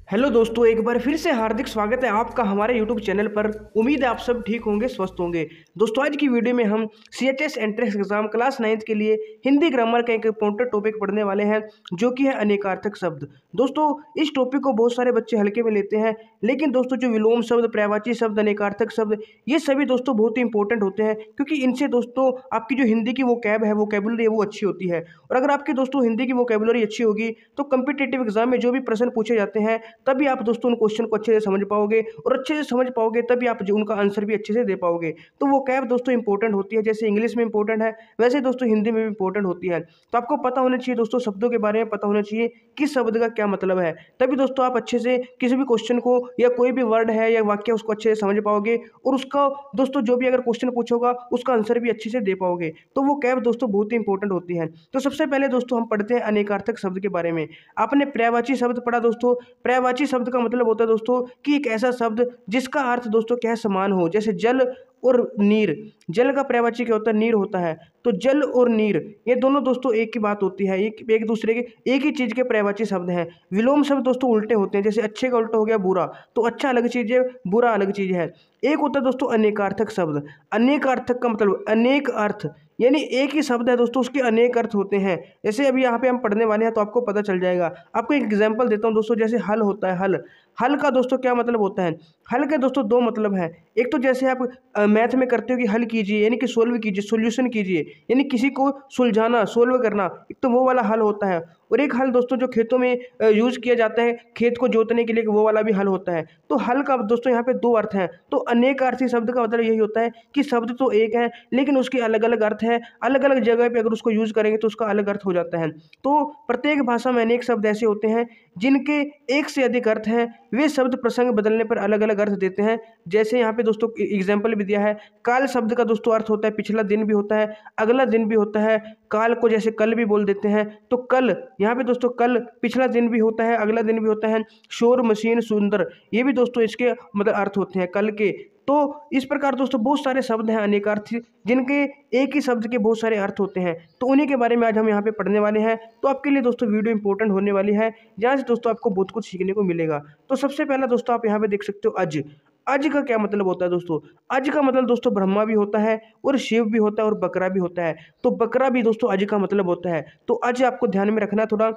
Hello दोस्तों, एक बार फिर से हार्दिक स्वागत है आपका हमारे यूट्यूब चैनल पर। उम्मीद है आप सब ठीक होंगे, स्वस्थ होंगे। दोस्तों, आज की वीडियो में हम CHS entrance exam class 9th के लिए हिंदी ग्रामर का एक इंपॉर्टेंट टॉपिक पढ़ने वाले हैं, जो कि है अनेकार्थक शब्द। दोस्तों, इस टॉपिक को बहुत सारे बच्चे हल्के में लेते हैं, लेकिन दोस्तों जो विलोम शब्द, पर्यायवाची शब्द, अनेकार्थक शब्द, ये सभी दोस्तों बहुत ही इंपॉर्टेंट होते हैं, क्योंकि इनसे दोस्तों आपकी जो हिंदी की वोकैबुलरी है वो अच्छी होती है। और अगर आपकी दोस्तों हिंदी की वोकैबुलरी अच्छी होगी तो कम्पिटिटिव एग्जाम में जो भी प्रश्न पूछे जाते हैं तभी आप दोस्तों उन क्वेश्चन को अच्छे से समझ पाओगे, और अच्छे से समझ पाओगे तभी आप उनका आंसर भी अच्छे से दे पाओगे। तो वो कैब दोस्तों इंपॉर्टेंट होती है, जैसे इंग्लिश में इंपॉर्टेंट है वैसे दोस्तों हिंदी में भी इंपॉर्टेंट होती है। तो आपको पता होना चाहिए दोस्तों, शब्दों के बारे में पता होना चाहिए किस शब्द का क्या मतलब है, तभी दोस्तों आप अच्छे से किसी भी क्वेश्चन को या कोई भी वर्ड है या वाक्य उसको अच्छे से समझ पाओगे, और उसका दोस्तों जो भी अगर क्वेश्चन पूछोगा उसका आंसर भी अच्छे से दे पाओगे। तो वो कैब दोस्तों बहुत ही इंपॉर्टेंट होती है। तो सबसे पहले दोस्तों हम पढ़ते हैं अनेकार्थक शब्द के बारे में। आपने पर्यायवाची शब्द पढ़ा दोस्तों। पर्यायवाची शब्द का मतलब होता है दोस्तों कि एक ऐसा शब्द जिसका अर्थ दोस्तों क्या है, समान हो। जैसे जल और नीर, जल का पर्यायवाची क्या होता है, नीर होता है। तो जल और नीर ये दोनों दोस्तों एक की बात होती है, एक दूसरे के एक ही चीज के पर्यायवाची शब्द हैं। विलोम शब्द दोस्तों उल्टे होते हैं, जैसे अच्छे का उल्टा हो गया बुरा, तो अच्छा अलग चीज है, बुरा अलग चीज है। एक होता है दोस्तों अनेकार्थक शब्द। अनेकार्थक का मतलब अनेक अर्थ, यानी एक ही शब्द है दोस्तों उसके अनेक अर्थ होते हैं। जैसे अभी यहाँ पे हम पढ़ने वाले हैं तो आपको पता चल जाएगा। आपको एक एग्जांपल देता हूँ दोस्तों, जैसे हल होता है। हल, हल का दोस्तों क्या मतलब होता है? हल के दोस्तों दो मतलब है। एक तो जैसे आप मैथ में करते हो कि हल कीजिए, यानी कि सोल्व कीजिए, सॉल्यूशन कीजिए, यानी किसी को सुलझाना, सोल्व करना, एक तो वो वाला हल होता है। और एक हल दोस्तों जो खेतों में यूज किया जाता है खेत को जोतने के लिए, वो वाला भी हल होता है। तो हल का दोस्तों यहाँ पे दो अर्थ हैं। तो अनेकार्थी शब्द का मतलब यही होता है कि शब्द तो एक है लेकिन उसके अलग अलग अर्थ है। अलग अलग जगह पे अगर उसको यूज करेंगे तो उसका अलग अर्थ हो जाता है। तो प्रत्येक भाषा में अनेक शब्द ऐसे होते हैं जिनके एक से अधिक अर्थ हैं। वे शब्द प्रसंग बदलने पर अलग अलग अर्थ देते हैं। जैसे यहाँ पे दोस्तों एग्जाम्पल भी दिया है। काल शब्द का दोस्तों अर्थ होता है पिछला दिन भी होता है, अगला दिन भी होता है। काल को जैसे कल भी बोल देते हैं, तो कल यहाँ पे दोस्तों कल पिछला दिन भी होता है, अगला दिन भी होता है। शोर, मशीन, सुंदर, ये भी दोस्तों इसके मतलब अर्थ होते हैं कल के। तो इस प्रकार दोस्तों बहुत सारे शब्द हैं अनेकार्थी, जिनके एक ही शब्द के बहुत सारे अर्थ होते हैं। तो उन्हीं के बारे में आज हम यहाँ पे पढ़ने वाले हैं। तो आपके लिए दोस्तों वीडियो इंपॉर्टेंट होने वाली है, जहाँ से दोस्तों आपको बहुत कुछ सीखने को मिलेगा। तो सबसे पहला दोस्तों आप यहाँ पे देख सकते हो अज। अज का क्या मतलब होता है दोस्तों? अज का मतलब दोस्तों ब्रह्मा भी होता है और शिव भी होता है और बकरा भी होता है। तो बकरा भी दोस्तों अज का मतलब होता है। तो अज आपको ध्यान में रखना थोड़ा।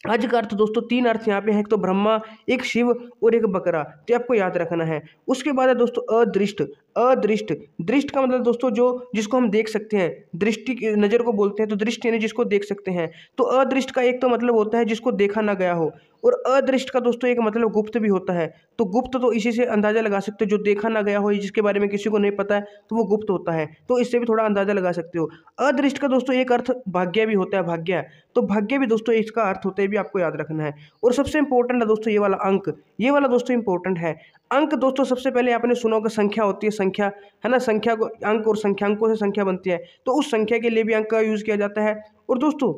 अज का अर्थ दोस्तों तीन अर्थ यहाँ पे है, एक तो ब्रह्मा, एक शिव और एक बकरा, तो आपको याद रखना है। उसके बाद है दोस्तों अदृष्ट। अदृष्ट, दृष्ट का मतलब दोस्तों जो जिसको हम देख सकते हैं, दृष्टि की नज़र को बोलते हैं। तो दृष्टि यानी जिसको देख सकते हैं। तो अदृष्ट का एक तो मतलब होता है जिसको देखा ना गया हो, और अदृष्ट का दोस्तों एक मतलब गुप्त भी होता है। तो गुप्त तो इसी से अंदाजा लगा सकते हो, जो देखा ना गया हो, जिसके बारे में किसी को नहीं पता है, तो वो गुप्त होता है। तो इससे भी थोड़ा अंदाजा लगा सकते हो। अदृष्ट का दोस्तों एक अर्थ भाग्य भी होता है, भाग्य। तो भाग्य भी दोस्तों इसका अर्थ होता है, भी आपको याद रखना है। और सबसे इंपॉर्टेंट है दोस्तों ये वाला अंक। ये वाला दोस्तों इंपॉर्टेंट है। अंक दोस्तों सबसे पहले आपने सुना होगा संख्या होती है, संख्या है ना, संख्या को अंक और संख्यांकों से संख्या बनती है। तो उस संख्या के लिए भी अंक का यूज किया जाता है। और दोस्तों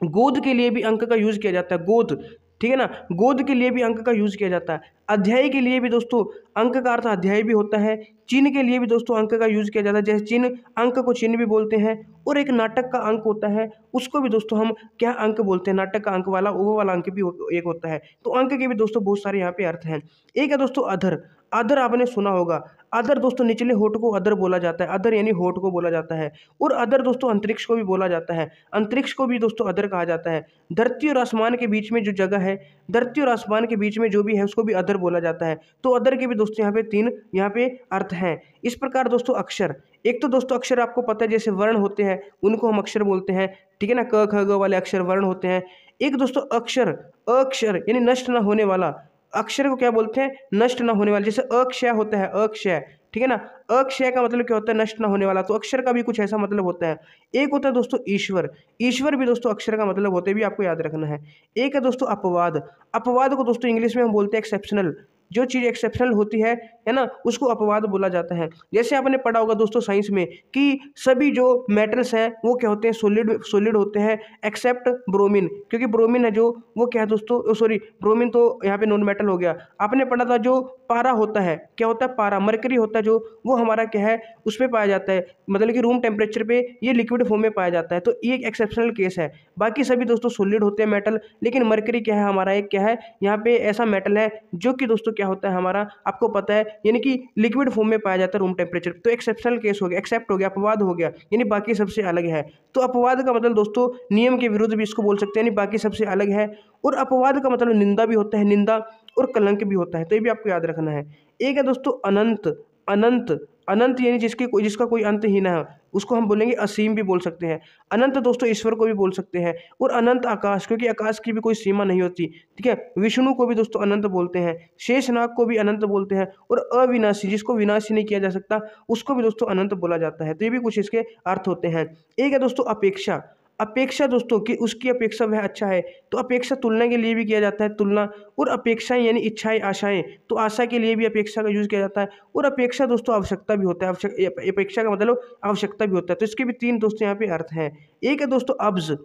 गोद के लिए भी अंक का यूज किया जाता है, गोद, ठीक है ना, गोद के लिए भी अंक का यूज किया जाता है। अध्याय के लिए भी दोस्तों अंक का अर्थ अध्याय भी होता है। चिन्ह के लिए भी दोस्तों अंक का यूज किया जाता है, जैसे चिन्ह, अंक को चिन्ह भी बोलते हैं। और एक नाटक का अंक होता है, उसको भी दोस्तों हम क्या अंक बोलते हैं, नाटक का अंक वाला, वो वाला अंक भी एक होता है। तो अंक के भी दोस्तों बहुत सारे यहाँ पे अर्थ हैं। एक है दोस्तों अधर। अधर आपने सुना होगा। अधर दोस्तों निचले होठ को अधर बोला जाता है, अधर यानी होठ को बोला जाता है। और अधर दोस्तों अंतरिक्ष को भी बोला जाता है, अंतरिक्ष को भी दोस्तों अधर कहा जाता है। धरती और आसमान के बीच में जो जगह है, धरती और आसमान के बीच में जो भी है उसको भी अधर बोला जाता है। तो अधर के भी दोस्तों यहाँ पे तीन यहाँ पे अर्थ हैं। इस प्रकार दोस्तों अक्षर, एक तो दोस्तों अक्षर आपको पता है जैसे वर्ण होते हैं उनको हम अक्षर बोलते हैं, ठीक है ना, क ख ग वाले अक्षर वर्ण होते हैं। एक दोस्तों अक्षर, अक्षर यानी नष्ट ना होने वाला, अक्षर को क्या बोलते हैं, नष्ट ना होने वाला। जैसे अक्षय होता है, अक्षय, ठीक है ना, अक्षय का मतलब क्या होता है, नष्ट ना होने वाला। तो अक्षर का भी कुछ ऐसा मतलब होता है। एक होता है दोस्तों ईश्वर। ईश्वर भी दोस्तों अक्षर का मतलब होते भी आपको याद रखना है। एक है दोस्तों अपवाद। अपवाद को दोस्तों इंग्लिश में हम बोलते हैं एक्सेप्शनल। जो चीज़ एक्सेप्शनल होती है है ना, उसको अपवाद बोला जाता है। जैसे आपने पढ़ा होगा दोस्तों साइंस में कि सभी जो मेटल्स हैं वो क्या होते हैं, सॉलिड होते हैं एक्सेप्ट ब्रोमीन, क्योंकि ब्रोमीन है जो वो क्या है दोस्तों, सॉरी ब्रोमीन तो यहाँ पे नॉन मेटल हो गया। आपने पढ़ा था जो पारा होता है, क्या होता है पारा, मरकरी होता है जो, वो हमारा क्या है उस पर पाया जाता है, मतलब कि रूम टेम्परेचर पे ये लिक्विड फॉर्म में पाया जाता है। तो ये एक एक्सेप्शनल केस है। बाकी सभी दोस्तों सॉलिड होते हैं मेटल, लेकिन मरकरी क्या है हमारा एक क्या है यहाँ पे ऐसा मेटल है जो कि दोस्तों क्या होता है हमारा, आपको पता है, यानी कि लिक्विड फॉर्म में पाया जाता है रूम टेम्परेचर। तो एक्सेप्शनल केस हो गया, एक्सेप्ट हो गया, अपवाद हो गया, यानी बाकी सबसे अलग है। तो अपवाद का मतलब दोस्तों नियम के विरुद्ध भी इसको बोल सकते हैं, यानी बाकी सबसे अलग है। और अपवाद का मतलब निंदा भी होता है, निंदा और कलंक भी होता है। तो ये भी आपको याद रखना है। एक है दोस्तों अनंत, अनंत, अनंत यानी जिसका कोई अंत ही ना है, उसको हम बोलेंगे असीम भी बोल सकते हैं। अनंत दोस्तों ईश्वर को भी बोल सकते हैं। और अनंत आकाश, क्योंकि आकाश की भी कोई सीमा नहीं होती, ठीक है। विष्णु को भी दोस्तों अनंत बोलते हैं, शेषनाग को भी अनंत बोलते हैं, और अविनाशी जिसको विनाशी नहीं किया जा सकता उसको भी दोस्तों अनंत बोला जाता है। तो ये भी कुछ इसके अर्थ होते हैं। एक है दोस्तों अपेक्षा, अपेक्षा दोस्तों कि उसकी अपेक्षा वह अच्छा है, तो अपेक्षा तुलना के लिए भी किया जाता है, तुलना। और अपेक्षाएं यानी इच्छाएं, आशाएं, तो आशा के लिए भी अपेक्षा का यूज किया जाता है। और अपेक्षा दोस्तों आवश्यकता भी होता है, अपेक्षा का मतलब आवश्यकता भी होता है। तो इसके भी तीन दोस्तों यहाँ पे अर्थ हैं। एक है दोस्तों अब्ज,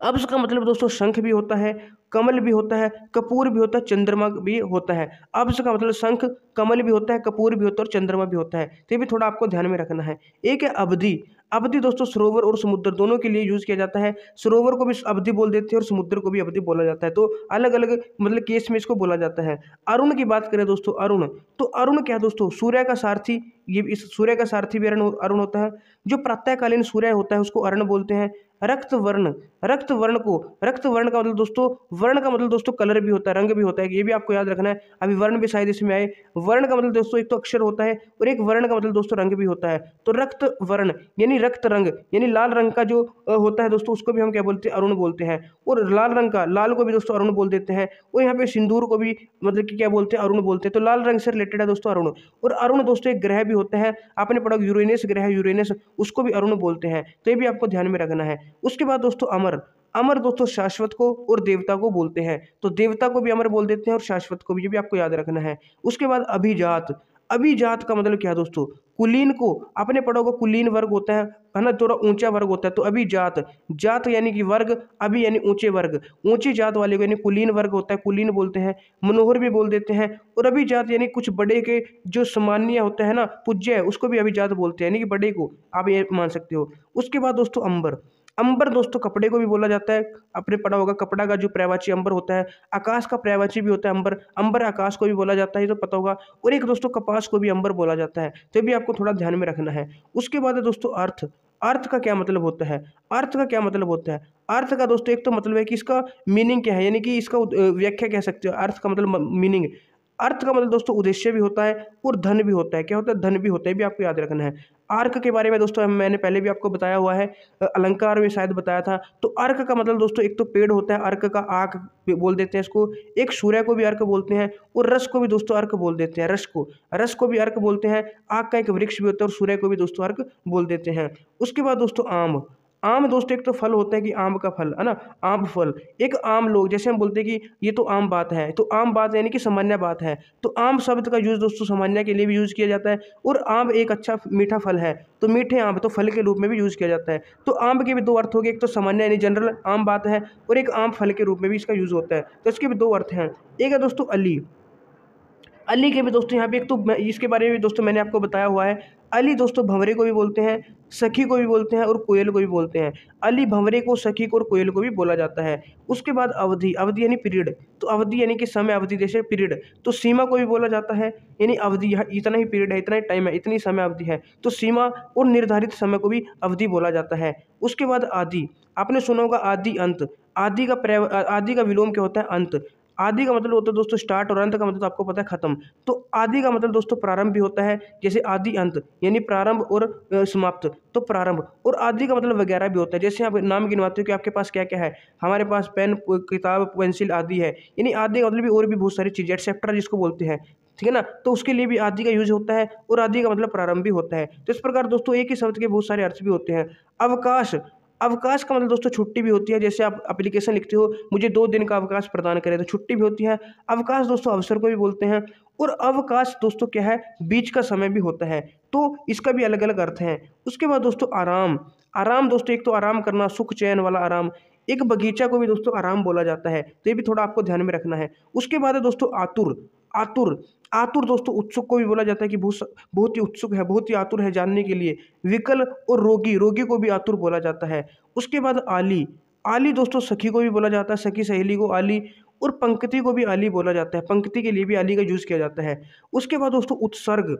अब्ज का मतलब दोस्तों शंख भी होता है, कमल भी होता है, कपूर भी होता है, चंद्रमा भी होता है। अब्ज का मतलब शंख, कमल भी होता है, कपूर भी होता है और चंद्रमा भी होता है। तो ये भी थोड़ा आपको ध्यान में रखना है। एक है अवधि, अवधि दोस्तों सरोवर और समुद्र दोनों के लिए यूज किया जाता है। सरोवर को भी अवधि बोल देते हैं और समुद्र को भी अवधि बोला जाता है। तो अलग अलग मतलब केस में इसको बोला जाता है। अरुण की बात करें दोस्तों, अरुण, तो अरुण क्या है दोस्तों, सूर्य का सारथी, ये इस सूर्य का सारथी भी अरुण होता है। जो प्रातःकालीन सूर्य होता है उसको अरुण बोलते हैं। रक्त वर्ण, रक्त वर्ण को, रक्त वर्ण का मतलब दोस्तों, वर्ण का मतलब दोस्तों कलर भी होता है, रंग भी होता है, ये भी आपको याद रखना है। अभी वर्ण भी शायद इसमें आए। वर्ण का मतलब दोस्तों एक तो अक्षर होता है और एक वर्ण का मतलब दोस्तों रंग भी होता है। तो रक्त वर्ण यानी रक्त रंग, यानी लाल रंग का जो होता है दोस्तों उसको भी हम क्या बोलते हैं, अरुण बोलते हैं। और लाल रंग का, लाल को भी दोस्तों अरुण बोल देते हैं। और यहाँ पे सिंदूर को भी मतलब कि क्या बोलते हैं, अरुण बोलते हैं। तो लाल रंग से रिलेटेड है दोस्तों अरुण। और अरुण दोस्तों एक ग्रह भी होता है, आपने पढ़ा यूरेनस ग्रह, यूरेनस, उसको भी अरुण बोलते हैं। तो ये भी आपको ध्यान में रखना है। उसके बाद दोस्तों अमर, अमर दोस्तों शाश्वत को और देवता को बोलते हैं। तो देवता को भी अमर बोल देते हैं और शाश्वत को भी, ये भी आपको याद रखना है। उसके बाद अभिजात, अभिजात का मतलब क्या है दोस्तों, कुलीन को, आपने पढ़ा होगा कुलीन वर्ग होता है ना, थोड़ा ऊंचा वर्ग होता है। तो अभिजात, जात यानी कि वर्ग, अभी यानी ऊंचे वर्ग, ऊंची जात वाले को यानी कुलीन वर्ग होता है, कुलीन बोलते हैं। मनोहर भी बोल देते हैं। और अभिजात यानी कुछ बड़े के जो सम्मानीय होता है ना, पूज्य है, उसको भी अभिजात बोलते हैं, यानी कि बड़े को आप ये मान सकते हो। उसके बाद दोस्तों अंबर, अंबर दोस्तों कपड़े को भी बोला जाता है। आपने पढ़ा होगा कपड़ा का जो पर्यायवाची अंबर होता है, आकाश का पर्यायवाची भी होता है अंबर, अंबर आकाश को भी बोला जाता है, ये तो पता होगा। और एक दोस्तों कपास को भी अंबर बोला जाता है। तो ये भी आपको थोड़ा ध्यान में रखना है। उसके बाद है दोस्तों अर्थ, अर्थ का क्या मतलब होता है, अर्थ का क्या मतलब होता है। अर्थ का दोस्तों एक तो मतलब है कि इसका मीनिंग क्या है, यानी कि इसका व्याख्या कह सकते हो। अर्थ का मतलब मीनिंग, अर्थ का मतलब दोस्तों उद्देश्य भी होता है और धन भी होता है। क्या होता है, धन भी होता है, भी आपको याद रखना है। अर्क के बारे में दोस्तों मैंने पहले भी आपको बताया हुआ है, अलंकार में शायद बताया था। तो अर्क का मतलब दोस्तों एक तो पेड़ होता है, अर्क का आक बोल देते हैं इसको। एक सूर्य को भी अर्क बोलते हैं और रस को भी दोस्तों अर्क बोल देते हैं। रस को भी अर्क बोलते हैं। आक का एक वृक्ष भी होता है और सूर्य को भी दोस्तों अर्क बोल देते हैं। उसके बाद दोस्तों आम, आम दोस्तों एक तो फल होता है कि आम का फल है ना, आम फल। एक आम लोग, जैसे हम बोलते हैं कि ये तो आम बात है, तो आम बात यानी कि सामान्य बात है। तो आम शब्द का यूज दोस्तों सामान्य के लिए भी यूज किया जाता है। और आम एक अच्छा मीठा फल है, तो मीठे आम तो फल के रूप में भी यूज किया जाता है। तो आम के भी दो अर्थ हो गए, एक तो सामान्य यानी जनरल आम बात है, और एक आम फल के रूप में भी इसका यूज होता है। तो इसके भी दो अर्थ हैं। एक है दोस्तों अली, अली के भी दोस्तों यहाँ पे एक तो इसके बारे में भी दोस्तों मैंने आपको बताया हुआ है। अली दोस्तों भंवरे को भी बोलते हैं, सखी को भी बोलते हैं और कोयल को भी बोलते हैं। अली भंवरे को, सखी को और कोयल को भी बोला जाता है। उसके बाद अवधि, अवधि यानी पीरियड, तो अवधि यानी कि समय अवधि, जैसे पीरियड। तो सीमा को भी बोला जाता है, यानी अवधि, यहाँ इतना ही पीरियड है, इतना ही टाइम है, इतनी समय अवधि है। तो सीमा और निर्धारित समय को भी अवधि बोला जाता है। उसके बाद आदि, आपने सुना होगा आदि अंत, आदि का विलोम क्या होता है, अंत। आदि का मतलब होता है दोस्तों स्टार्ट, और अंत का मतलब आपको पता है खत्म। तो आदि का मतलब दोस्तों प्रारंभ भी होता है, जैसे आदि अंत यानी प्रारंभ और समाप्त, तो प्रारंभ। और आदि का मतलब वगैरह भी होता है, जैसे आप नाम गिनवाते हो कि आपके पास क्या क्या है, हमारे पास पेन, किताब, पेंसिल आदि है। यानी आदि का मतलब भी और भी बहुत सारी चीज़ें, एक्सेट्रा जिसको बोलते हैं, ठीक है ना। तो उसके लिए भी आदि का यूज होता है, और आदि का मतलब प्रारंभ भी होता है। तो इस प्रकार दोस्तों एक ही शब्द के बहुत सारे अर्थ भी होते हैं। अवकाश, अवकाश का मतलब दोस्तों छुट्टी भी होती है, जैसे आप एप्लीकेशन लिखते हो मुझे 2 दिन का अवकाश प्रदान करें, तो छुट्टी भी होती है। अवकाश दोस्तों अवसर को भी बोलते हैं, और अवकाश दोस्तों क्या है, बीच का समय भी होता है, तो इसका भी अलग अलग अर्थ है। उसके बाद दोस्तों आराम। आराम दोस्तों एक तो आराम करना, सुख चैन वाला आराम। एक बगीचा को भी दोस्तों आराम बोला जाता है, तो ये भी थोड़ा आपको ध्यान में रखना है। उसके बाद है दोस्तों आतुर। आतुर आतुर दोस्तों उत्सुक को भी बोला जाता है कि बहुत ही उत्सुक है, बहुत ही आतुर है जानने के लिए। विकल और रोगी, रोगी को भी आतुर बोला जाता है। उसके बाद आली। आली दोस्तों सखी को भी बोला जाता है, सखी सहेली को आली। और पंक्ति को भी आली बोला जाता है, पंक्ति के लिए भी आली का यूज किया जाता है। उसके बाद दोस्तों उत्सर्ग।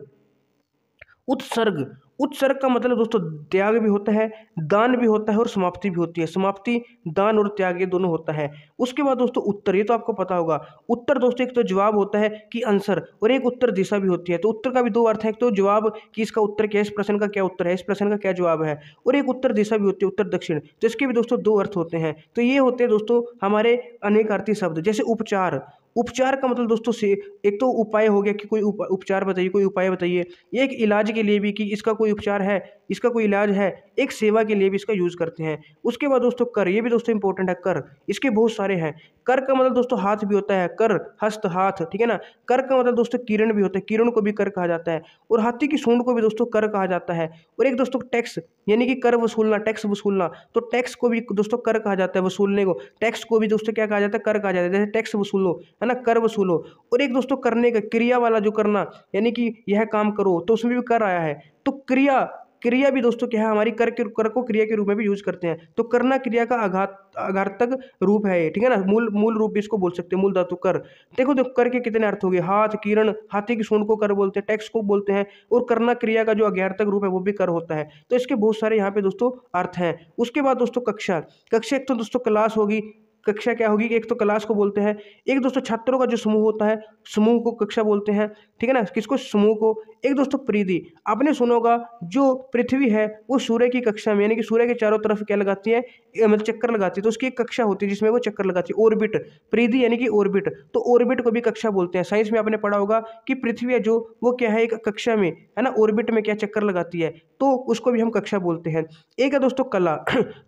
उत्सर्ग। उत्सर्ग का मतलब दोस्तों त्याग भी होता है, दान भी होता है और समाप्ति भी होती है। समाप्ति, दान और त्याग ये दोनों होता है। उसके बाद दोस्तों उत्तर, ये तो आपको पता होगा। उत्तर दोस्तों एक तो जवाब होता है कि आंसर, और एक उत्तर दिशा भी होती है। तो उत्तर का भी दो अर्थ है, एक तो जवाब कि इसका उत्तर क्या है, इस प्रश्न का क्या उत्तर है, इस प्रश्न का क्या जवाब है, और एक उत्तर दिशा भी होती है, उत्तर दक्षिण। तो इसके भी दोस्तों दो अर्थ होते हैं। तो ये होते हैं दोस्तों हमारे अनेकार्थी शब्द। जैसे उपचार। उपचार का मतलब दोस्तों से एक तो उपाय हो गया कि कोई उपचार बताइए, कोई उपाय बताइए। ये एक इलाज के लिए भी कि इसका कोई उपचार है, इसका कोई इलाज है। एक सेवा के लिए भी इसका यूज करते हैं। उसके बाद दोस्तों कर, ये भी दोस्तों इंपॉर्टेंट है। कर, इसके बहुत सारे हैं। कर का मतलब दोस्तों हाथ भी होता है, कर हस्त हाथ, ठीक है ना। कर का मतलब दोस्तों किरण भी होता है, किरण को भी कर कहा जाता है। और हाथी की सूंड को भी दोस्तों कर कहा जाता है। और एक दोस्तों टैक्स, यानी कि कर वसूलना, टैक्स वसूलना, तो टैक्स को भी दोस्तों कर कहा जाता है, वसूलने को। टैक्स को भी दोस्तों क्या कहा जाता है, कर कहा जाता है। जैसे टैक्स वसूलो, है ना, कर वसूलो। और एक दोस्तों करने का, क्रिया वाला जो करना, यानी कि यह काम करो, तो उसमें भी कर आया है। तो क्रिया, क्रिया भी दोस्तों क्या है हमारी, कर को क्रिया के रूप में भी यूज करते हैं। तो करना क्रिया का आघातक रूप है ये, ठीक है ना। मूल मूल रूप भी इसको बोल सकते हैं, मूल धातु कर। देखो देखो कर के कितने अर्थ हो गए। हाथ, किरण, हाथी की सूंड को कर बोलते हैं, टैक्स को बोलते हैं, और करना क्रिया का जो आघातक रूप है वो भी कर होता है। तो इसके बहुत सारे यहाँ पे दोस्तों अर्थ हैं। उसके बाद दोस्तों कक्षा। कक्षा एक तो दोस्तों क्लास होगी। कक्षा क्या होगी, एक तो क्लास को बोलते हैं। एक दोस्तों छात्रों का जो समूह होता है, समूह को कक्षा बोलते हैं, ठीक है ना, किसको, समूह को। एक दोस्तों परिधि। आपने सुना होगा जो पृथ्वी है वो सूर्य की कक्षा में, यानी कि सूर्य के चारों तरफ क्या लगाती है, मतलब चक्कर लगाती है, तो उसकी एक कक्षा होती है जिसमें वो चक्कर लगाती है, ऑर्बिट। परिधि यानी कि ऑर्बिट, तो ऑर्बिट को भी कक्षा बोलते हैं। साइंस में आपने पढ़ा होगा कि पृथ्वी है जो, वो क्या है, एक कक्षा में, है ना, ऑर्बिट में क्या चक्कर लगाती है, तो उसको भी हम कक्षा बोलते हैं। एक है दोस्तों कला।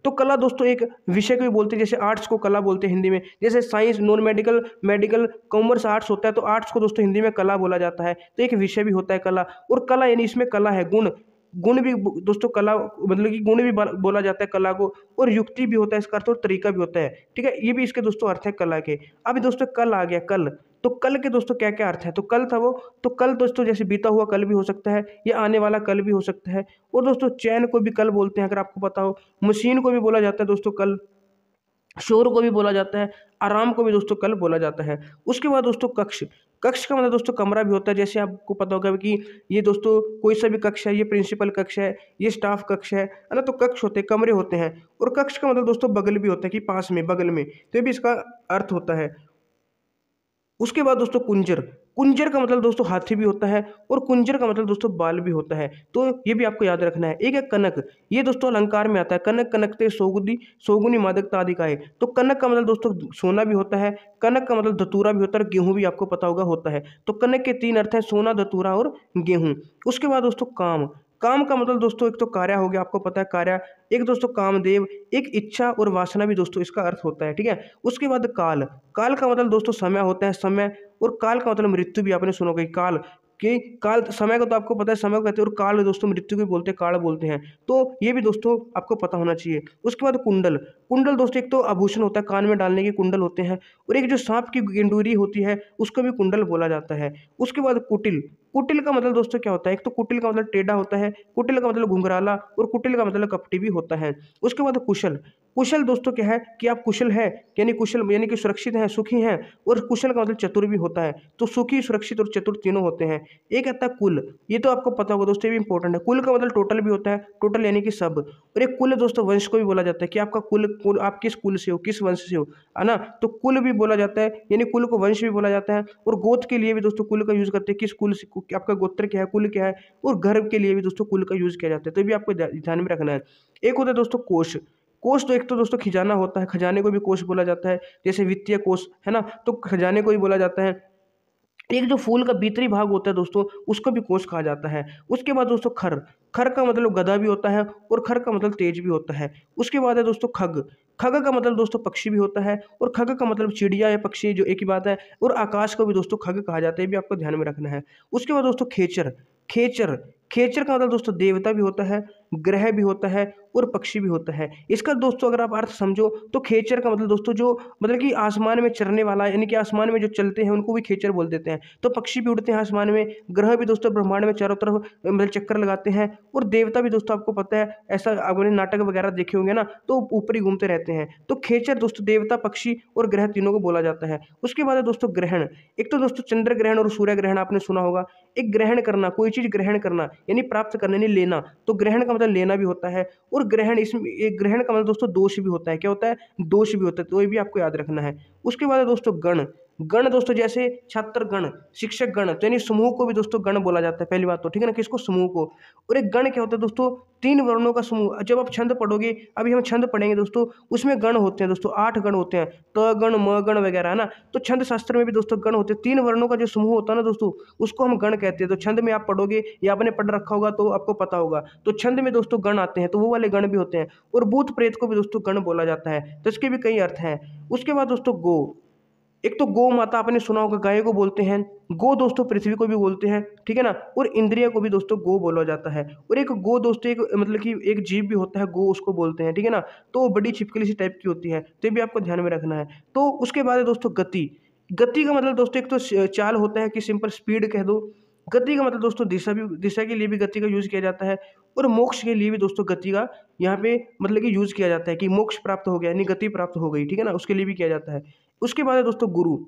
तो कला दोस्तों एक विषय को भी बोलते हैं, जैसे आर्ट्स को कला बोलते हैं हिंदी में। जैसे science, non medical, medical, commerce, arts होता है, तो आर्ट्स को दोस्तों हिंदी में कला बोला जाता है। तो एक विषय भी होता है कला। और कला यानी इसमें कला है, गुण। गुण भी दोस्तों कला, मतलब कि गुण भी बोला जाता है कला को। और युक्ति भी होता है इसका अर्थ, और तरीका भी होता है, ठीक है। ये भी इसके दोस्तों अर्थ है कला के। अब दोस्तों कल आ गया, कल। तो कल के दोस्तों क्या क्या अर्थ है, तो कल था वो, तो कल दोस्तों जैसे बीता हुआ कल भी हो सकता है, या आने वाला कल भी हो सकता है। और दोस्तों चैन को भी कल बोलते हैं, अगर आपको पता हो। मशीन को भी बोला जाता है दोस्तों कल। शोर को भी बोला जाता है। आराम को भी दोस्तों कल बोला जाता है। उसके बाद दोस्तों कक्ष। कक्ष का मतलब दोस्तों कमरा भी होता है, जैसे आपको पता होगा कि ये दोस्तों कोई सा भी कक्ष है, ये प्रिंसिपल कक्ष है, ये स्टाफ कक्ष है ना। तो कक्ष होते हैं, कमरे होते हैं। और कक्ष का मतलब दोस्तों बगल भी होता है, कि पास में, बगल में, तो ये भी इसका अर्थ होता है। उसके बाद दोस्तों कुंजर। कुंजर का मतलब दोस्तों हाथी भी होता है, और कुंजर का मतलब दोस्तों बाल भी होता है। तो ये भी आपको याद रखना है। एक है कनक। ये दोस्तों अलंकार में आता है, कनक कनकते सोगुनी, सोगुनी मादकता आदि का है। तो कनक का मतलब दोस्तों सोना भी होता है, कनक का मतलब धतूरा भी होता है, और गेहूं भी आपको पता होगा होता है। तो कनक के तीन अर्थ हैं, सोना, धतूरा और गेहूं। उसके बाद दोस्तों काम। काम का मतलब दोस्तों एक तो कार्य हो गया, आपको पता है कार्य। एक दोस्तों कामदेव, एक इच्छा और वासना भी दोस्तों इसका अर्थ होता है, ठीक है। उसके बाद काल। काल का मतलब दोस्तों समय होता है, समय। और काल का मतलब मृत्यु भी आपने सुना होगा, काल, कि काल, समय को तो आपको पता है, समय को कहते हैं, और काल दोस्तों मृत्यु को बोलते हैं, काल बोलते हैं। तो ये भी दोस्तों आपको पता होना चाहिए। उसके बाद कुंडल। कुंडल दोस्तों एक तो आभूषण होता है, कान में डालने के कुंडल होते हैं। और एक जो सांप की गेंडूरी होती है उसको भी कुंडल बोला जाता है। उसके बाद कुटिल। कुटिल का मतलब दोस्तों क्या होता है, एक तो कुटिल का मतलब टेढ़ा होता है, कुटिल का मतलब घुंघराला, और कुटिल का मतलब कपटी भी होता है। उसके बाद कुशल। कुशल दोस्तों क्या है कि आप कुशल है, यानी कुशल यानी कि सुरक्षित हैं, सुखी हैं। और कुशल का मतलब चतुर भी होता है। तो सुखी, सुरक्षित और चतुर तीनों होते हैं। एक आता है कुल। ये तो आपको पता होगा दोस्तों, ये भी इंपॉर्टेंट है। कुल का मतलब टोटल भी होता है, टोटल यानी कि सब। और एक कुल दोस्तों वंश को भी बोला जाता है, कि आपका कुल आप किस कुल से हो, किस वंश से हो, है ना। तो कुल भी बोला जाता है, यानी कुल को वंश भी बोला जाता है। और गोत्र के लिए भी दोस्तों कुल का यूज करते हैं, किस कुल से, आपका गोत्र क्या है, कुल क्या है। और घर के लिए भी दोस्तों कुल का यूज किया जाता है। तो ये भी आपको ध्यान में रखना है। एक होता है दोस्तों कोष। कोष तो एक तो दोस्तों खजाना होता है, खजाने को भी कोष बोला जाता है। जैसे वित्तीय कोष, है ना, तो खजाने को भी बोला जाता है। एक जो फूल का भीतरी भाग होता है दोस्तों, उसको भी कोश कहा जाता है। उसके बाद दोस्तों खर, खर का मतलब गधा भी होता है और खर का मतलब तेज भी होता है। उसके बाद है दोस्तों खग, खग का मतलब दोस्तों पक्षी भी होता है और खग का मतलब चिड़िया या पक्षी, जो एक ही बात है। और आकाश को भी दोस्तों खग कहा जाता है, ये भी आपको ध्यान में रखना है। उसके बाद दोस्तों खेचर, खेचर, खेचर का मतलब दोस्तों देवता भी होता है, ग्रह भी होता है और पक्षी भी होता है। इसका दोस्तों अगर आप अर्थ समझो तो खेचर का मतलब दोस्तों जो मतलब कि आसमान में चरने वाला, यानी कि आसमान में जो चलते हैं उनको भी खेचर बोल देते हैं। तो पक्षी भी उड़ते हैं आसमान में, ग्रह भी दोस्तों ब्रह्मांड में चारों तरफ मतलब चक्कर लगाते हैं, और देवता भी दोस्तों आपको पता है, ऐसा आपने नाटक वगैरह देखे होंगे ना, तो ऊपर ही घूमते रहते हैं। तो खेचर दोस्तों देवता, पक्षी और ग्रह तीनों को बोला जाता है। उसके बाद है दोस्तों ग्रहण। एक तो दोस्तों चंद्र ग्रहण और सूर्य ग्रहण आपने सुना होगा। एक ग्रहण करना, कोई चीज ग्रहण करना यानी प्राप्त करना यानी लेना, तो ग्रहण का मतलब लेना भी होता है। और ग्रहण, इसमें एक ग्रहण का मतलब दोस्तों दोष भी होता है। क्या होता है? दोष भी होता है, तो ये भी आपको याद रखना है। उसके बाद है दोस्तों गण। गण दोस्तों जैसे छात्र गण, शिक्षक गण, तो यानी समूह को भी दोस्तों गण बोला जाता है, पहली बात तो, ठीक है ना, किसको? समूह को। और एक गण क्या होता है दोस्तों? 3 वर्णों का समूह। जब आप छंद पढ़ोगे, अभी हम छंद पढ़ेंगे दोस्तों, उसमें गण होते हैं दोस्तों, 8 गण होते हैं, त गण, म गण वगैरह, है ना। तो छंद शास्त्र में भी दोस्तों गण होते हैं। 3 वर्णों का जो समूह होता है ना दोस्तों, उसको हम गण कहते हैं। तो छंद में आप पढ़ोगे या आपने पढ़ रखा होगा तो आपको पता होगा। तो छंद में दोस्तों गण आते हैं, तो वो वाले गण भी होते हैं। और भूत प्रेत को भी दोस्तों गण बोला जाता है, तो इसके भी कई अर्थ हैं। उसके बाद दोस्तों गो। एक तो गौ माता आपने सुना होगा, गाय को बोलते हैं। गो दोस्तों पृथ्वी को भी बोलते हैं, ठीक है ना। और इंद्रिय को भी दोस्तों गो बोला जाता है। और एक गो दोस्तों एक मतलब कि एक जीव भी होता है, गो उसको बोलते हैं, ठीक है ना। तो वो बड़ी छिपकली सी टाइप की होती है, तो ये भी आपको ध्यान में रखना है। तो उसके बाद है दोस्तों गति। गति का मतलब दोस्तों एक तो चाल होता है कि सिंपल स्पीड कह दो। गति का मतलब दोस्तों दिशा भी, दिशा के लिए भी गति का यूज किया जाता है। और मोक्ष के लिए भी दोस्तों गति का यहाँ पे मतलब कि यूज किया जाता है, कि मोक्ष प्राप्त हो गया यानी गति प्राप्त हो गई, ठीक है ना, उसके लिए भी किया जाता है। उसके बाद है दोस्तों गुरु।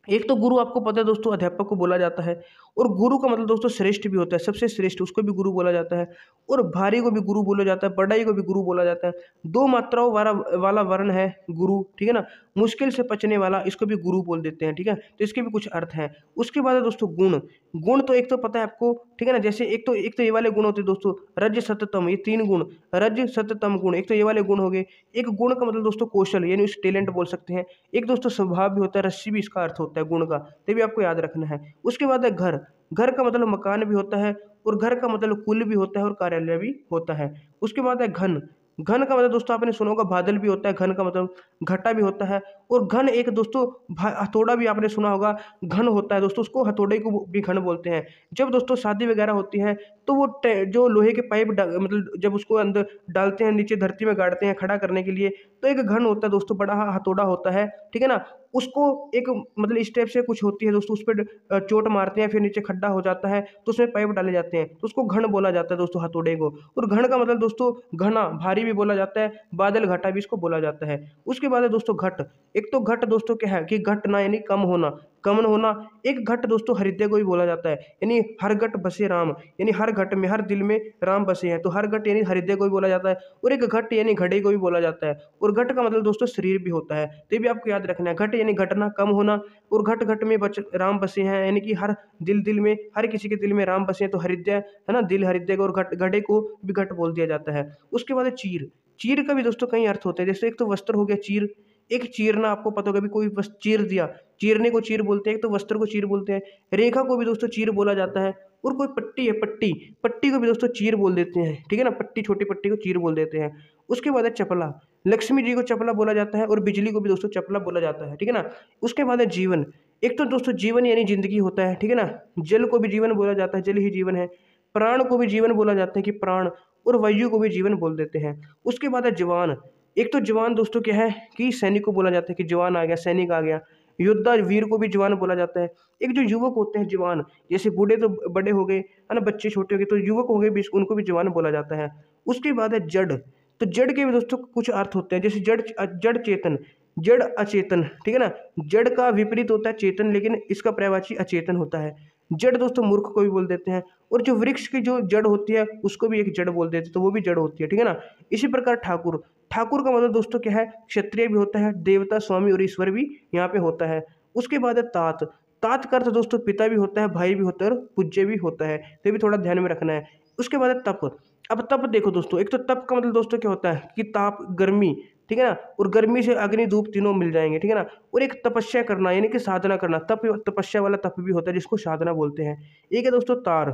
एक तो गुरु आपको पता है दोस्तों अध्यापक को बोला जाता है। और गुरु का मतलब दोस्तों श्रेष्ठ भी होता है, सबसे श्रेष्ठ, उसको भी गुरु बोला जाता है। और भारी को भी गुरु बोला जाता है, बड़ाई को भी गुरु बोला जाता है। 2 मात्राओं वाला वर्ण है गुरु, ठीक है ना। मुश्किल से पचने वाला, इसको भी गुरु बोल देते हैं, ठीक है। तो इसके भी कुछ अर्थ हैं। उसके बाद है दोस्तों गुण। गुण तो एक तो पता है आपको, ठीक है ना। जैसे एक तो ये वाले गुण होते हैं दोस्तों, रज सत्य तम, ये 3 गुण, रज सत्य तम गुण, एक तो ये वाले गुण हो गए। एक गुण का मतलब दोस्तों कौशल, यानी उस टैलेंट बोल सकते हैं। एक दोस्तों स्वभाव भी होता है, रस्सी भी इसका अर्थ होता है गुण का, तो भी आपको याद रखना है। उसके बाद है घर। घर का मतलब मकान भी होता है, और घर का मतलब कुल भी होता है, और कार्यालय भी होता है। उसके बाद है घन। घन का मतलब दोस्तों आपने सुना होगा बादल भी होता है, घन का मतलब घटा भी होता है। और घन एक दोस्तों हथौड़ा भी आपने सुना होगा, घन होता है दोस्तों, उसको हथौड़े को भी घन बोलते हैं। जब दोस्तों शादी वगैरह होती है, तो वो जो लोहे के पाइप मतलब जब उसको अंदर डालते हैं, नीचे धरती में गाड़ते हैं खड़ा करने के लिए, तो एक घन होता है दोस्तों, बड़ा हथौड़ा होता है, ठीक है ना। उसको एक मतलब इस टाइप से कुछ होती है दोस्तों, उस पर चोट मारते हैं, फिर नीचे खड्डा हो जाता है, तो उसमें पाइप डाले जाते हैं, तो उसको घन बोला जाता है दोस्तों, हथौड़े को। और घन का मतलब दोस्तों घना, भारी भी बोला जाता है, बादल घटा भी इसको बोला जाता है। उसके बाद है दोस्तों घट। एक तो घट दोस्तों क्या है कि घटना यानी कम होना, कमन होना। एक घट दोस्तों हृदय को भी बोला जाता है, यानी हर घट बसे राम, यानी हर घट में, हर दिल में राम बसे हैं, तो हर घट यानी हृदय को भी बोला जाता है। और एक घट यानी घड़े को भी बोला जाता है। और घट का मतलब दोस्तों शरीर भी होता है, तो ये भी आपको याद रखना है। घट यानी घटना, कम होना। और घट घट में राम बसे हैं, यानी कि हर दिल में, हर किसी के दिल में राम बसे हैं, तो हृदय है ना, दिल हृदय को, और घट घड़े को भी घट बोल दिया जाता है। उसके बाद है चीर। चीर का भी दोस्तों कई अर्थ होते हैं, जैसे एक तो वस्त्र हो गया चीर। एक चीरना आपको पता होगा, भी कोई बस चीर दिया, चीरने को चीर बोलते हैं। एक तो वस्त्र को चीर बोलते हैं। रेखा को भी दोस्तों चीर बोला जाता है। और कोई पट्टी है, पट्टी, पट्टी को भी दोस्तों चीर बोल देते हैं, ठीक है ना, पट्टी, छोटी पट्टी को चीर बोल देते हैं। उसके बाद है चपला। लक्ष्मी जी को चपला बोला जाता है, और बिजली को भी दोस्तों चपला बोला जाता है, ठीक है ना। उसके बाद है जीवन। एक तो दोस्तों जीवन यानी जिंदगी होता है, ठीक है ना। जल को भी जीवन बोला जाता है, जल ही जीवन है। प्राण को भी जीवन बोला जाता है कि प्राण। और वायु को भी जीवन बोल देते हैं। उसके बाद है जवान। एक तो जवान दोस्तों क्या है कि सैनिक को बोला जाता है, कि जवान आ गया, सैनिक आ गया। योद्धा वीर को भी जवान बोला जाता है। एक जो युवक होते हैं जवान, जैसे बूढ़े तो बड़े हो गए, है ना, बच्चे छोटे हो गए, तो युवक हो गए भी, उनको भी जवान बोला जाता है। उसके बाद है जड़। तो जड़ के भी दोस्तों कुछ अर्थ होते हैं, जैसे जड़, जड़ चेतन, जड़ अचेतन, ठीक है ना। जड़ का विपरीत होता है चेतन, लेकिन इसका पर्यायवाची अचेतन होता है। जड़ दोस्तों मूर्ख को भी बोल देते हैं। और जो वृक्ष की जो जड़ होती है, उसको भी एक जड़ बोल देते हैं, तो वो भी जड़ होती है, ठीक है ना। इसी प्रकार ठाकुर। ठाकुर का मतलब दोस्तों क्या है, क्षत्रिय भी होता है, देवता, स्वामी और ईश्वर भी यहाँ पे होता है। उसके बाद है तात। तात का अर्थ दोस्तों पिता भी होता है, भाई भी होता है, और पूज्य भी होता है, तो ये भी थोड़ा ध्यान में रखना है। उसके बाद है तप। अब तप देखो दोस्तों, एक तो तप का मतलब दोस्तों क्या होता है कि ताप, गर्मी, ठीक है ना, और गर्मी से अग्नि धूप तीनों मिल जाएंगे, ठीक है ना। और एक तपस्या करना यानी कि साधना करना, तप तपस्या वाला तप भी होता है जिसको साधना बोलते हैं। एक है दोस्तों तार।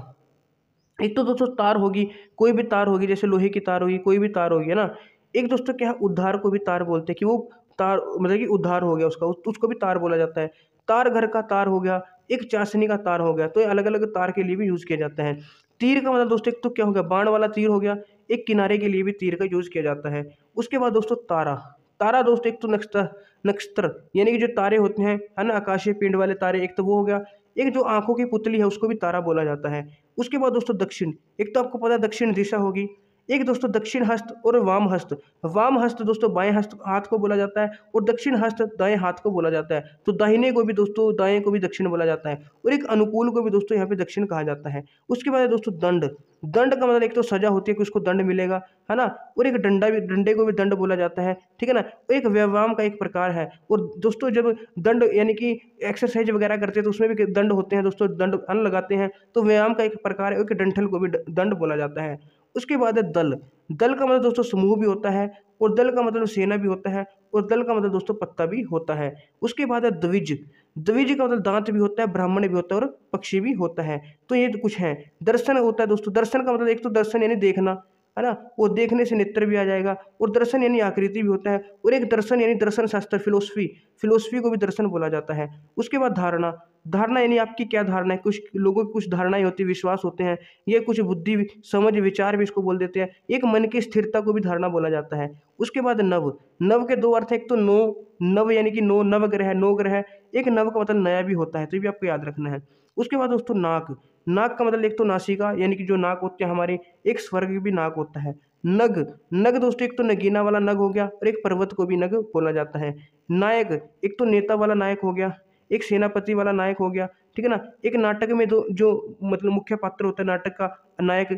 एक तो दोस्तों तार होगी, कोई भी तार होगी, जैसे लोहे की तार होगी, कोई भी तार होगी, है ना। एक दोस्तों क्या है, उद्धार को भी तार बोलते हैं कि वो तार मतलब कि उद्धार हो गया उसका, उसको भी तार बोला जाता है। तार घर का तार हो गया, एक चाशनी का तार हो गया, तो ये अलग अलग तार के लिए भी यूज़ किया जाता है। तीर का मतलब दोस्तों एक तो क्या हो गया, बाण वाला तीर हो गया, एक किनारे के लिए भी तीर का यूज़ किया जाता है। उसके बाद दोस्तों तारा। तारा दोस्तों एक तो नक्षत्र, नक्षत्र यानी कि जो तारे होते हैं, है ना, आकाशीय पिंड वाले तारे, एक तो वो हो गया। एक जो आंखों की पुतली है उसको भी तारा बोला जाता है। उसके बाद दोस्तों दक्षिण, एक तो आपको पता है दक्षिण दिशा होगी। एक दोस्तों दक्षिण हस्त और वाम हस्त। वाम हस्त दोस्तों बाएं हस्त हाथ को बोला जाता है, और दक्षिण हस्त दाएं हाथ को बोला जाता है। तो दाहिने को भी दोस्तों, दाएं को भी दक्षिण बोला जाता है, और एक अनुकूल को भी दोस्तों यहाँ पे दक्षिण कहा जाता है। उसके बाद है दोस्तों दंड। दंड का मतलब एक तो सजा होती है कि उसको दंड मिलेगा, है ना, और एक डंडा भी, डंडे को भी दंड बोला जाता है, ठीक है ना। एक व्यायाम का एक प्रकार है। और दोस्तों जब दंड यानी कि एक्सरसाइज वगैरह करते हैं तो उसमें भी दंड होते हैं दोस्तों, दंड अन्न लगाते हैं, तो व्यायाम का एक प्रकार है, एक डंठल को भी दंड बोला जाता है। उसके बाद है दल। दल का मतलब दोस्तों समूह भी होता है, और दल का मतलब सेना भी होता है, और दल का मतलब दोस्तों पत्ता भी होता है। उसके बाद है द्विज। द्विज का मतलब दांत भी होता है, ब्राह्मण भी होता है, और पक्षी भी होता है। तो ये तो कुछ है। दर्शन होता है दोस्तों। दर्शन का मतलब एक तो दर्शन यानी देखना, है ना, वो देखने से नेत्र भी आ जाएगा, और दर्शन यानी आकृति भी होता है, और एक दर्शन यानी दर्शन शास्त्र, फिलोसफी, फिलोसफी को भी दर्शन बोला जाता है। उसके बाद धारणा। धारणा यानी आपकी क्या धारणा है, कुछ लोगों की कुछ धारणाएं होती है, विश्वास होते हैं, ये कुछ बुद्धि समझ विचार भी इसको बोल देते हैं। एक मन की स्थिरता को भी धारणा बोला जाता है। उसके बाद नव। नव के दो अर्थ है, एक तो नो, नव यानी कि नो, नवग्रह, नो ग्रह। एक नव का मतलब नया भी होता है, तो ये भी आपको याद रखना है। उसके बाद दोस्तों नाक। नाक का मतलब एक तो नासिका यानी कि जो नाक होती है हमारी, एक स्वर्ग भी नाक होता है। नग। नग दोस्तों एक तो नगीना वाला नग हो गया, और एक पर्वत को भी नग बोला जाता है। नायक, एक तो नेता वाला नायक हो गया, एक सेनापति वाला नायक हो गया, ठीक है ना। एक नाटक में दो जो मतलब मुख्य पात्र होता है नाटक का, नायक,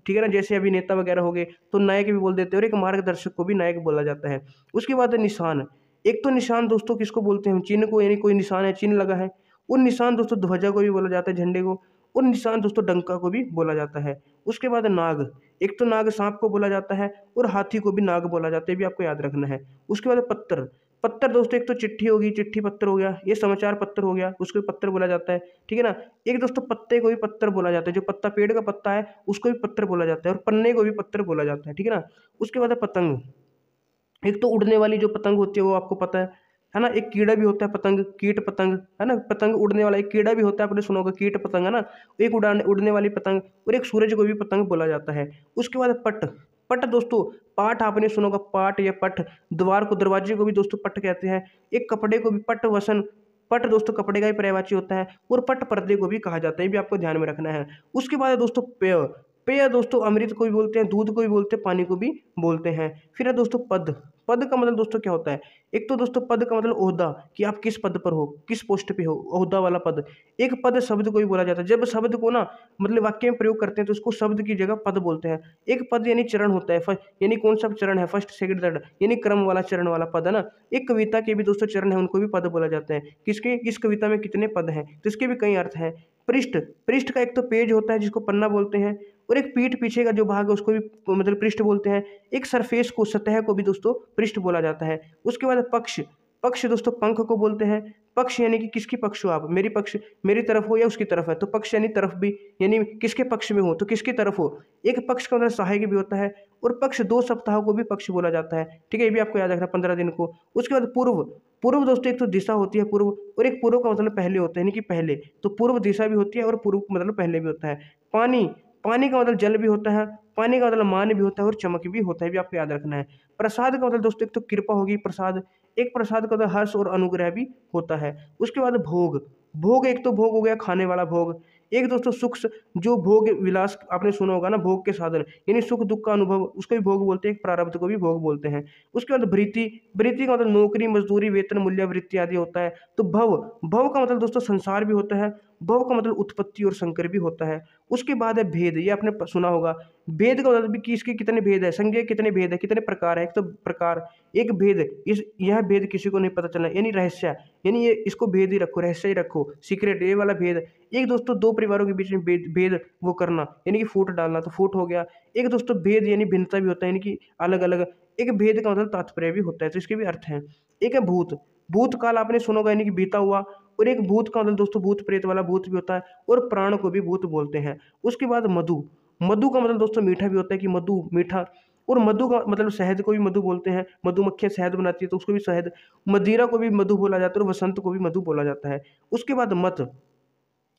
ठीक है ना, जैसे अभिनेता वगैरह हो गए तो नायक भी बोल देते हैं, और एक मार्गदर्शक को भी नायक बोला जाता है। उसके बाद है निशान। एक तो निशान दोस्तों किसको बोलते हैं हम, चिन्ह को, यानी कोई निशान है, चिन्ह लगा है, और निशान दोस्तों ध्वजा को भी बोला जाता है, झंडे को, और निशान दोस्तों डंका को भी बोला जाता है। उसके बाद नाग। एक तो नाग सांप को बोला जाता है, और हाथी को भी नाग बोला जाता है, ये भी आपको याद रखना है। उसके बाद पत्थर। पत्थर दोस्तों एक तो चिट्ठी होगी, चिट्ठी पत्र हो गया, ये समाचार पत्र हो गया, उसको भी पत्र बोला जाता है, ठीक है ना। एक दोस्तों पत्ते को भी पत्तर बोला जाता है, जो पत्ता पेड़ का पत्ता है उसको भी पत्र बोला जाता है, और पन्ने को भी पत्र बोला जाता है, ठीक है ना। उसके बाद है पतंग। एक तो उड़ने वाली जो पतंग होती है वो आपको पता है ना। एक कीड़ा भी होता है पतंग, कीट पतंग, है ना, पतंग उड़ने वाला, एक कीड़ा भी होता है, आपने सुना होगा कीट पतंग, है ना। एक उड़ने वाली पतंग, और एक सूरज को भी पतंग बोला जाता है। उसके बाद पट। पट दोस्तों, पाठ आपने सुना होगा, पाठ या पट, द्वार को, दरवाजे को भी दोस्तों पट कहते हैं। एक कपड़े को भी पट वसन, पट दोस्तों कपड़े का ही पर्यायवाची होता है, और पट पर्दे को भी कहा जाता है, ये भी आपको ध्यान में रखना है। उसके बाद है दोस्तों पेय। पेय दोस्तों अमृत को भी बोलते हैं, दूध को भी बोलते हैं, पानी को भी बोलते हैं। फिर है दोस्तों पद। पद का मतलब दोस्तों क्या होता है, एक तो दोस्तों पद का मतलब ओहदा, कि आप किस पद पर हो, किस पोस्ट पे हो, ओहदा वाला पद। एक पद शब्द को भी बोला जाता है, जब शब्द को ना मतलब वाक्य में प्रयोग करते हैं तो उसको शब्द की जगह पद बोलते हैं। एक पद यानी चरण होता है, यानी कौन सा चरण है, फर्स्ट सेकंड थर्ड, यानी क्रम वाला चरण वाला पद, है ना। एक कविता के भी दोस्तों चरण है, उनको भी पद बोला जाता है, किसके, किस कविता में कितने पद हैं, तो इसके भी कई अर्थ हैं। पृष्ठ। पृष्ठ का एक तो पेज होता है जिसको पन्ना बोलते हैं, और एक पीठ पीछे का जो भाग है उसको भी मतलब पृष्ठ बोलते हैं। एक सरफेस को, सतह को भी दोस्तों पृष्ठ बोला जाता है। उसके बाद पक्ष। पक्ष दोस्तों पंख को बोलते हैं। पक्ष यानी कि किसकी पक्ष हो आप, मेरी पक्ष, मेरी तरफ हो या उसकी तरफ है, तो पक्ष यानी तरफ भी, यानी किसके पक्ष में हो, तो किसकी तरफ हो। एक पक्ष का मतलब सहायक भी होता है, और पक्ष 2 सप्ताह को भी पक्ष बोला जाता है, ठीक है, ये भी आपको याद रखना, 15 दिन को। उसके बाद पूर्व। पूर्व दोस्तों एक तो दिशा होती है पूर्व, और एक पूर्व का मतलब पहले होता है, यानी कि पहले, तो पूर्व दिशा भी होती है, और पूर्व का मतलब पहले भी होता है। पानी। पानी का मतलब जल भी होता है, पानी का मतलब मान भी होता है, और चमक भी होता है, भी आपको याद रखना है। प्रसाद का मतलब दोस्तों एक तो कृपा होगी, प्रसाद। एक प्रसाद का मतलब हर्ष और अनुग्रह भी होता है। उसके बाद भोग। भोग एक तो भोग हो गया खाने वाला भोग। एक दोस्तों सुख जो भोग विलास आपने सुना होगा ना, भोग के साधन, यानी सुख दुख का अनुभव, उसको भी भोग बोलते हैं, एक प्रारब्ध को भी भोग बोलते हैं। उसके बाद भृति। भृति का मतलब नौकरी, मजदूरी, वेतन, मूल्य, वृत्ति आदि होता है। तो भव। भव का मतलब दोस्तों संसार भी होता है, भव का मतलब उत्पत्ति और संकर भी होता है। उसके बाद है भेद, ये आपने सुना होगा। भेद का मतलब भी कि इसके कितने भेद है, संज्ञा कितने भेद है, कितने प्रकार है, एक तो प्रकार, एक भेद, इस यह भेद किसी को नहीं पता चलना, यानी रहस्य, यानी ये इसको भेद ही रखो, रहस्य ही रखो, सीक्रेट, ये वाला भेद। एक दोस्तों 2 परिवारों के बीच में भेद वो करना, यानी कि फूट डालना, तो फूट हो गया। एक दोस्तों भेद यानी भिन्नता भी होता है, यानी कि अलग अलग, एक भेद का मतलब तात्पर्य भी होता है, तो इसके भी अर्थ हैं। एक है भूत, भूतकाल आपने सुना होगा यानी कि बीता हुआ। और एक भूत का मतलब दोस्तों भूत प्रेत वाला भूत भी होता है, और प्राण को भी भूत बोलते हैं। उसके बाद मधु, मधु का मतलब दोस्तों मीठा भी होता है कि मधु मीठा। और मधु का मतलब शहद को भी मधु बोलते हैं, मधुमक्खियां शहद बनाती है तो उसको भी शहद। मदिरा को भी मधु बोला जाता है और वसंत को भी मधु बोला जाता है। उसके बाद मत,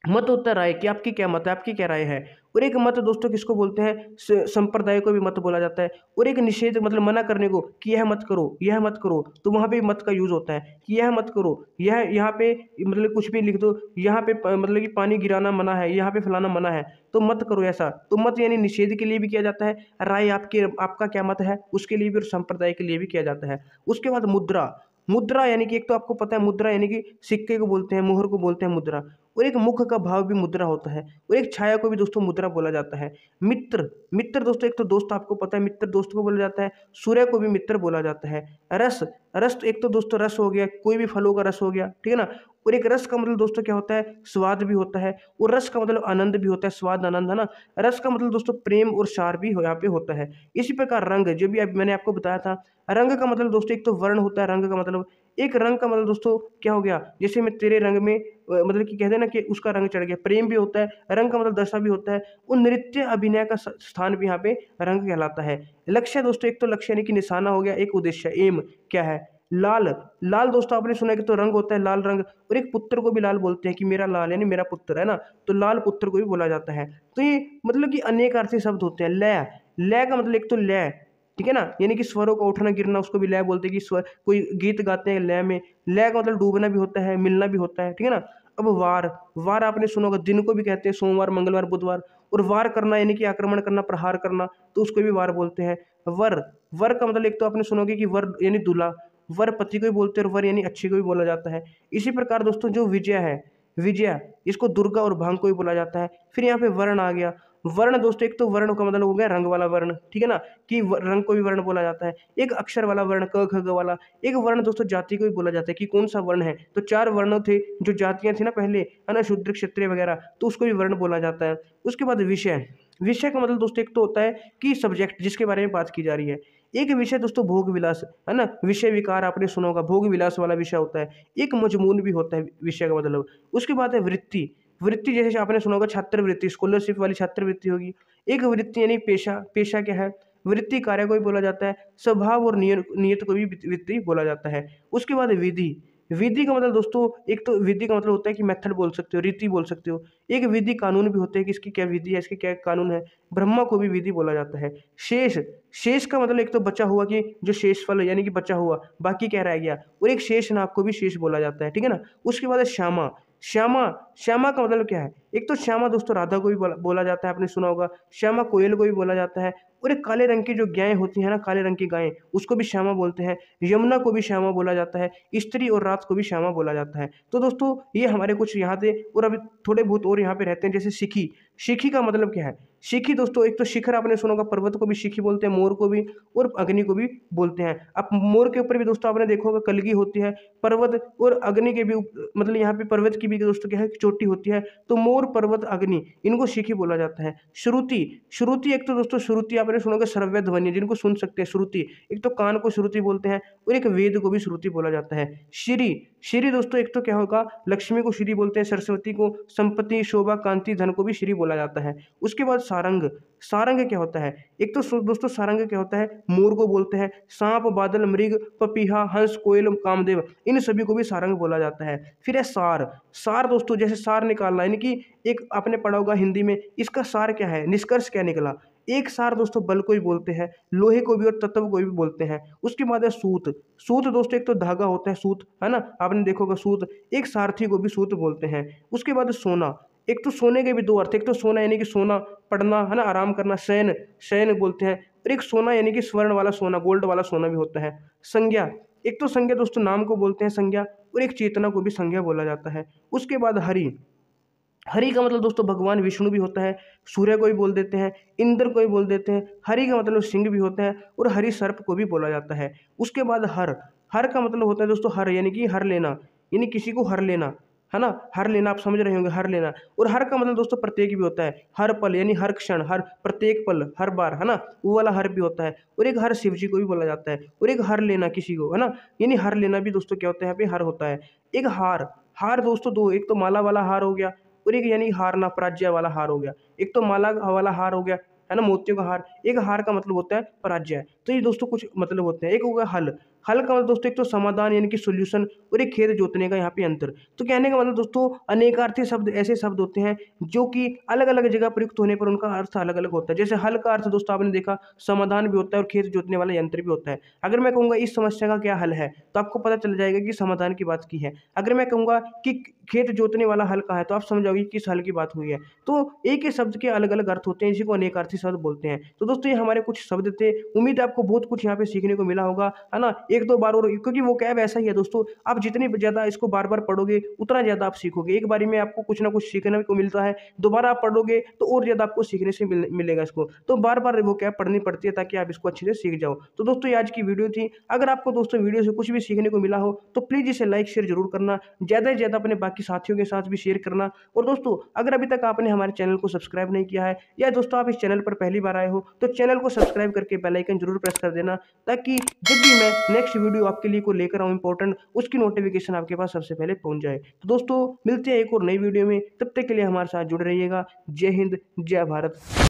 मत होता है राय कि आपकी क्या मत है, आपकी क्या राय है। और एक मत दोस्तों किसको बोलते हैं, संप्रदाय को भी मत बोला जाता है। और एक निषेध मतलब मना करने को कि यह मत करो, यह मत करो, तो वहाँ पे मत का यूज होता है कि यह मत करो, यह यहाँ पे मतलब कुछ भी लिख दो, यहाँ पे मतलब कि पानी गिराना मना है, यहाँ पे फलाना मना है, तो मत करो ऐसा। तो मत यानी निषेध के लिए भी किया जाता है, राय आपके आपका क्या मत है उसके लिए भी, और संप्रदाय के लिए भी किया जाता है। उसके बाद मुद्रा, मुद्रा यानी कि एक तो आपको पता है मुद्रा यानी कि सिक्के को बोलते हैं, मोहर को बोलते हैं मुद्रा। और एक मुख का भाव भी मुद्रा होता है। और एक छाया को भी दोस्तों मुद्रा बोला जाता है। मित्र, मित्र दोस्तों एक तो दोस्त आपको पता है, मित्र दोस्त को बोला जाता है। सूर्य को भी मित्र बोला जाता है। रस, रस तो एक तो दोस्तों रस हो गया, कोई भी फलों का रस हो गया, ठीक है ना। और एक रस का मतलब दोस्तों क्या होता है, स्वाद भी होता है। और रस का मतलब आनंद भी होता है, स्वाद आनंद, है ना। रस का मतलब दोस्तों प्रेम और सार भी यहाँ पे होता है। इसी प्रकार रंग, जो भी मैंने आपको बताया था, रंग का मतलब दोस्तों एक तो वर्ण होता है रंग का मतलब। एक रंग का मतलब दोस्तों क्या हो गया, जैसे मैं तेरे रंग में मतलब कि कहते हैं ना कि उसका रंग चढ़ गया, प्रेम भी होता है। रंग का मतलब दशा भी होता है। और नृत्य अभिनय का स्थान भी यहाँ पे रंग कहलाता है। लक्ष्य दोस्तों एक तो लक्ष्य यानी कि निशाना हो गया, एक उद्देश्य एम क्या है। लाल, लाल दोस्तों आपने सुना है कि तो रंग होता है लाल रंग। और एक पुत्र को भी लाल बोलते हैं कि मेरा लाल यानी मेरा पुत्र, है ना। तो लाल पुत्र को भी बोला जाता है। तो ये मतलब कि अनेक अर्थी शब्द होते हैं। लय, लय का मतलब एक तो लय, ठीक है ना, यानी कि स्वरों का उठना गिरना उसको भी लय बोलते हैं कि स्वर, कोई गीत गाते हैं लय में। लय का मतलब डूबना भी होता है, मिलना भी होता है, ठीक है ना। अब वार, वार आपने सुना होगा, दिन को भी कहते हैं सोमवार मंगलवार बुधवार। और वार करना यानी कि आक्रमण करना, प्रहार करना, तो उसको भी वार बोलते हैं। वर, वर का मतलब एक तो आपने सुनोगे कि वर यानी दूल्हा, वर पति को भी बोलते हैं, और वर यानी अच्छी को भी बोला जाता है। इसी प्रकार दोस्तों जो विजय है, विजया, इसको दुर्गा और भांग को भी बोला जाता है। फिर यहाँ पे वर्ण आ गया। वर्ण दोस्तों एक तो वर्ण का मतलब हो गया रंग वाला वर्ण, ठीक है ना, कि रंग को भी वर्ण बोला जाता है। एक अक्षर वाला वर्ण क ख ग वाला। एक वर्ण दोस्तों जाति को भी बोला जाता है कि कौन सा वर्ण है। तो 4 वर्ण थे जो जातियां थी ना पहले, है ना, शूद्र क्षत्रिय वगैरह, तो उसको भी वर्ण बोला जाता है। उसके बाद विषय, विषय का मतलब दोस्तों एक तो होता है कि सब्जेक्ट जिसके बारे में बात की जा रही है। एक विषय दोस्तों भोग विलास, है ना, विषय विकार आपने सुना होगा, भोग विलास वाला विषय होता है। एक मजमून भी होता है विषय का मतलब। उसके बाद है वृत्ति, वृत्ति जैसे आपने सुना होगा छात्रवृत्ति, स्कॉलरशिप वाली छात्रवृत्ति होगी। एक वृत्ति यानी पेशा, पेशा क्या है, वृत्ति कार्य को भी बोला जाता है। स्वभाव और नियत को भी वृत्ति बोला जाता है। उसके बाद विधि, विधि का मतलब दोस्तों एक तो विधि का मतलब होता है कि मेथड बोल सकते हो, रीति बोल सकते हो। एक विधि कानून भी होते हैं कि इसकी क्या विधि है, इसके क्या कानून है। ब्रह्मा को भी विधि बोला जाता है। शेष, शेष का मतलब एक तो बचा हुआ कि जो शेष फल यानी कि बचा हुआ, बाकी क्या रह गया। और एक शेष नाग को भी शेष बोला जाता है, ठीक है ना। उसके बाद है श्यामा, श्यामा, श्यामा का मतलब क्या है, एक तो श्यामा दोस्तों राधा को भी बोला जाता है, आपने सुना होगा। श्यामा कोयल को भी बोला जाता है। और एक काले रंग की जो गायें होती है ना, काले रंग की गायें, उसको भी श्यामा बोलते हैं। यमुना को भी श्यामा बोला जाता है। स्त्री और रात को भी श्यामा बोला जाता है। तो दोस्तों ये हमारे कुछ यहाँ थे, और अभी थोड़े बहुत और यहाँ पे रहते हैं। जैसे शिखी, शिखी का मतलब क्या है। शिखी दोस्तों एक तो शिखर आपने सुना होगा, पर्वत को भी शिखी बोलते हैं, मोर को भी और अग्नि को भी बोलते हैं। अब मोर के ऊपर भी दोस्तों आपने देखा होगा कलगी होती है। पर्वत और अग्नि के भी मतलब यहाँ पे पर्वत की भी दोस्तों क्या है चोटी होती है। तो मोर पर्वत अग्नि इनको शिखी बोला जाता है। श्रुति, श्रुति एक तो दोस्तों श्रुति आपने सुना होगा श्रव्य ध्वनि जिनको सुन सकते हैं, श्रुति एक तो कान को श्रुति बोलते हैं। और एक वेद को भी श्रुति बोला जाता है। श्री, श्री दोस्तों एक तो क्या होगा, लक्ष्मी को श्री बोलते हैं, सरस्वती को, संपत्ति शोभा कांति धन को भी श्री बोला जाता है। उसके बाद सारंग, सारंग क्या होता है, एक तो दोस्तों सारंग क्या होता है, मोर को बोलते हैं। सांप बादल मृग पपीहा हंस कोयल कामदेव इन सभी को भी सारंग बोला जाता है। फिर है सार, सार दोस्तों जैसे सार निकालना यानी कि एक आपने पढ़ा होगा हिंदी में, इसका सार क्या है, निष्कर्ष क्या निकला। एक सार दोस्तों बल को भी बोलते हैं, लोहे को भी और तत्व को भी बोलते हैं। उसके बाद है सूत, सूत दोस्तों एक तो धागा होता है सूत, है ना, आपने देखा होगा सूत। एक सारथी को भी सूत बोलते हैं। उसके बाद सोना, एक तो सोने के भी दो अर्थ, एक तो सोना यानी कि सोना पढ़ना, है ना, आराम करना, शयन, शयन बोलते हैं। और एक सोना यानी कि स्वर्ण वाला सोना, गोल्ड वाला सोना भी होता है। संज्ञा, एक तो संज्ञा दोस्तों नाम को बोलते हैं संज्ञा, और एक चेतना को भी संज्ञा बोला जाता है। उसके बाद हरि, हरि का मतलब दोस्तों भगवान विष्णु भी होता है, सूर्य को भी बोल देते हैं, इंद्र को भी बोल देते हैं। हरि का मतलब सिंह भी होता है, और हरि सर्प को भी बोला जाता है। उसके बाद हर, हर का मतलब होता है दोस्तों हर यानी कि हर लेना, यानी किसी को हर लेना। है ना। हर लेना आप समझ रहे होंगे, हर लेना। और हर का मतलब दोस्तों प्रत्येक भी होता है, हर पल यानी हर क्षण, हर प्रत्येक पल, हर बार, है ना, वो वाला हर भी होता है। और एक हर शिव जी को भी बोला जाता है, और एक हर लेना किसी को, है ना, यानी हर लेना भी दोस्तों क्या होता है, यहाँ पे हर होता है। एक हार, हार दोस्तों दो, एक तो माला वाला हार हो गया, और एक यानी हारना पराजय वाला हार हो गया। एक तो माला वाला हार हो गया, है ना, मोतियों का हार। एक हार का मतलब होता है पराजय। तो ये दोस्तों कुछ मतलब होते हैं। एक हो गया हल, हल का मतलब दोस्तों एक तो समाधान यानी कि सॉल्यूशन, और एक खेत जोतने का यहाँ पे अंतर। तो कहने का मतलब दोस्तों अनेकार्थी शब्द ऐसे शब्द होते हैं जो कि अलग अलग जगह प्रयुक्त होने पर उनका अर्थ अलग अलग होता है। जैसे हल का अर्थ दोस्तों आपने देखा समाधान भी होता है और खेत जोतने वाला यंत्र भी होता है। अगर मैं कहूँगा इस समस्या का क्या हल है, तो आपको पता चल जाएगा कि समाधान की बात की है। अगर मैं कहूँगा कि खेत जोतने वाला हल कहाँ है, तो आप समझ जाओगे कि किस हल की बात हुई है। तो एक ही शब्द के अलग अलग अर्थ होते हैं, इसी को अनेकार्थी शब्द बोलते हैं। तो दोस्तों ये हमारे कुछ शब्द थे, उम्मीद है आपको बहुत कुछ यहाँ पे सीखने को मिला होगा, है ना। एक दो बार, और क्योंकि वो क्या ऐसा ही है दोस्तों, आप जितनी ज़्यादा इसको बार बार पढ़ोगे उतना ज़्यादा आप सीखोगे। एक बारी में आपको कुछ ना कुछ सीखने को मिलता है, दोबारा आप पढ़ोगे तो और ज़्यादा आपको सीखने से मिलेगा इसको। तो बार बार वो क्या पढ़नी पड़ती है ताकि आप इसको अच्छे से सीख जाओ। तो दोस्तों ये आज की वीडियो थी। अगर आपको दोस्तों वीडियो से कुछ भी सीखने को मिला हो तो प्लीज़ इसे लाइक शेयर जरूर करना, ज़्यादा से ज़्यादा अपने बाकी साथियों के साथ भी शेयर करना। और दोस्तों अगर अभी तक आपने हमारे चैनल को सब्सक्राइब नहीं किया है, या दोस्तों आप इस चैनल पर पहली बार आए हो, तो चैनल को सब्सक्राइब करके बेल आइकन जरूर प्रेस कर देना, ताकि जब भी मैं नेक्स्ट वीडियो आपके लिए को लेकर आऊँ इंपॉर्टेंट, उसकी नोटिफिकेशन आपके पास सबसे पहले पहुंच जाए। तो दोस्तों मिलते हैं एक और नई वीडियो में, तब तक के लिए हमारे साथ जुड़े रहिएगा। जय हिंद, जय भारत।